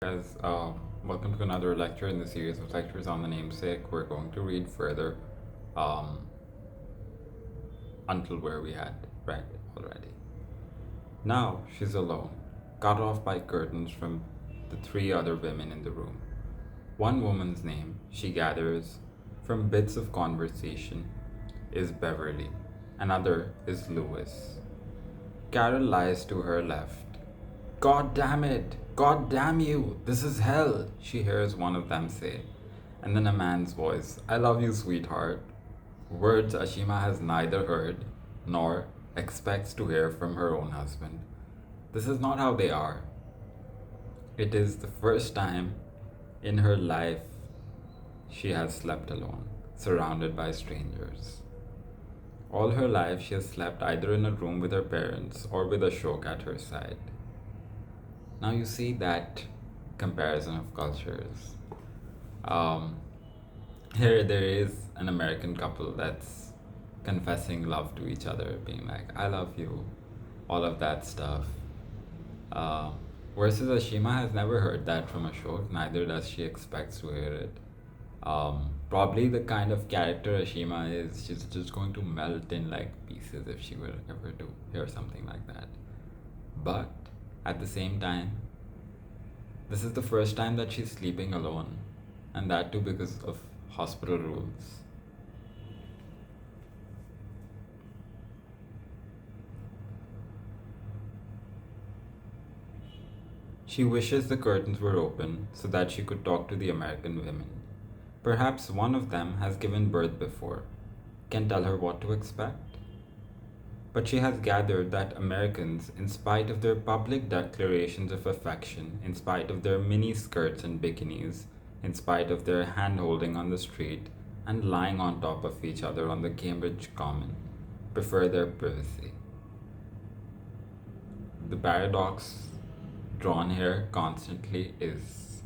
Guys, welcome to another lecture in the series of lectures on the namesake. We're going to read further um, until where we had read already. Now she's alone, cut off by curtains from the three other women in the room. One woman's name, she gathers from bits of conversation, is Beverly. Another is Lewis. Carol lies to her left. God damn it! God damn you! This is hell! She hears one of them say. And then a man's voice, I love you, sweetheart. Words Ashima has neither heard nor expects to hear from her own husband. This is not how they are. It is the first time in her life she has slept alone, surrounded by strangers. All her life she has slept either in a room with her parents or with Ashok at her side. Now you see that comparison of cultures. Um, Here there is an American couple that's confessing love to each other, being like, I love you, all of that stuff. Uh, versus Ashima has never heard that from Ashok, neither does she expect to hear it. Probably the kind of character Ashima is, she's just going to melt in like pieces if she were ever to hear something like that. But at the same time, this is the first time that she's sleeping alone, and that too because of hospital rules. She wishes the curtains were open so that she could talk to the American women. Perhaps one of them has given birth before, can tell her what to expect. But she has gathered that Americans, in spite of their public declarations of affection, in spite of their mini skirts and bikinis, in spite of their hand holding on the street and lying on top of each other on the Cambridge Common, prefer their privacy. The paradox drawn here constantly is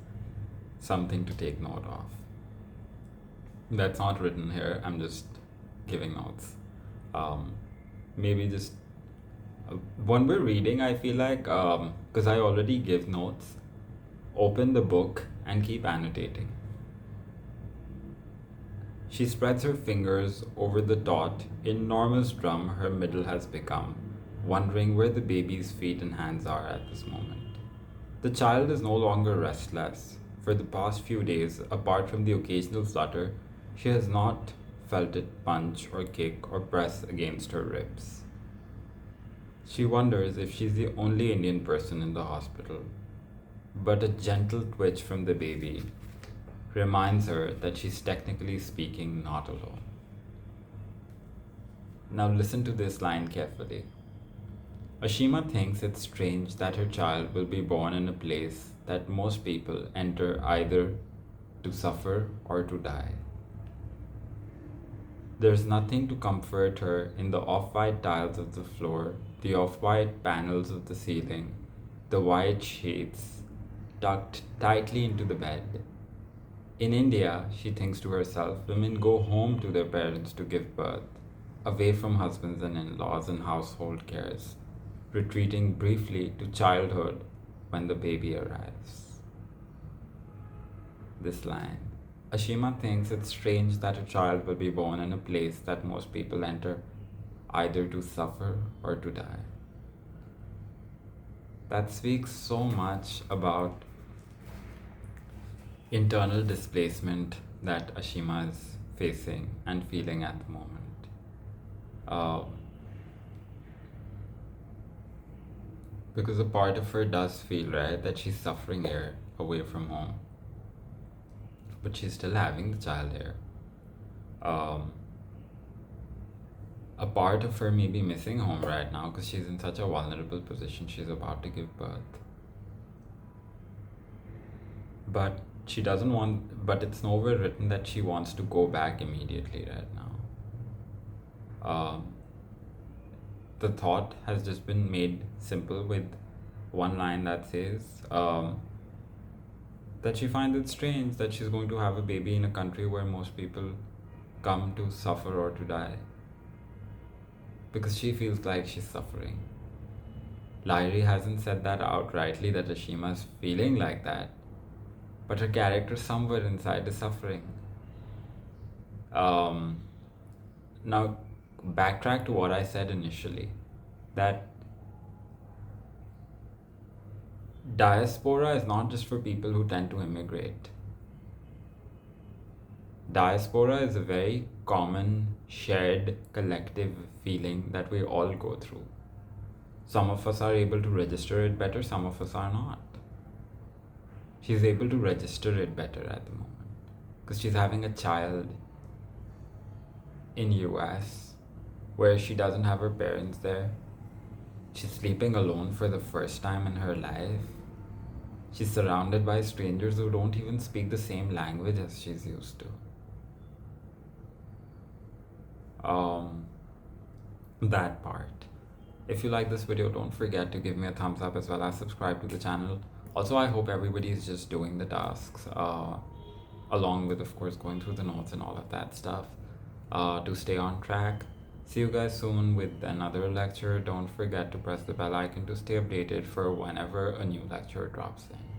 something to take note of. That's not written here, I'm just giving notes. Maybe just when we're reading, I feel like because I already give notes, open the book and keep annotating. She spreads her fingers over the taut, enormous drum her middle has become, wondering where the baby's feet and hands are at this moment. The child is no longer restless. For the past few days, apart from the occasional flutter, she has not felt it punch or kick or press against her ribs. She wonders if she's the only Indian person in the hospital, but a gentle twitch from the baby reminds her that she's technically speaking not alone. Now listen to this line carefully. Ashima thinks it's strange that her child will be born in a place that most people enter either to suffer or to die. There's nothing to comfort her in the off-white tiles of the floor, the off-white panels of the ceiling, the white sheets tucked tightly into the bed. In India, she thinks to herself, women go home to their parents to give birth, away from husbands and in-laws and household cares, retreating briefly to childhood when the baby arrives. This line. Ashima thinks it's strange that a child will be born in a place that most people enter either to suffer or to die. That speaks so much about internal displacement that Ashima is facing and feeling at the moment. Because a part of her does feel, right, that she's suffering here away from home, but she's still having the child here. A part of her may be missing home right now because she's in such a vulnerable position. She's about to give birth. But she doesn't want, but it's nowhere written that she wants to go back immediately right now. The thought has just been made simple with one line that says that she finds it strange that she's going to have a baby in a country where most people come to suffer or to die. Because she feels like she's suffering. Lyri hasn't said that outrightly that Ashima's feeling like that, but her character somewhere inside is suffering. Um, Now, backtrack to what I said initially, that diaspora is not just for people who tend to immigrate. Diaspora is a very common, shared, collective feeling that we all go through. Some of us are able to register it better, some of us are not. She's able to register it better at the moment because she's having a child in US where she doesn't have her parents there. She's sleeping alone for the first time in her life. She's surrounded by strangers who don't even speak the same language as she's used to. That part. If you like this video, don't forget to give me a thumbs up as well as subscribe to the channel. Also, I hope everybody is just doing the tasks, along with, of course, going through the notes and all of that stuff, to stay on track. See you guys soon with another lecture. Don't forget to press the bell icon to stay updated for whenever a new lecture drops in.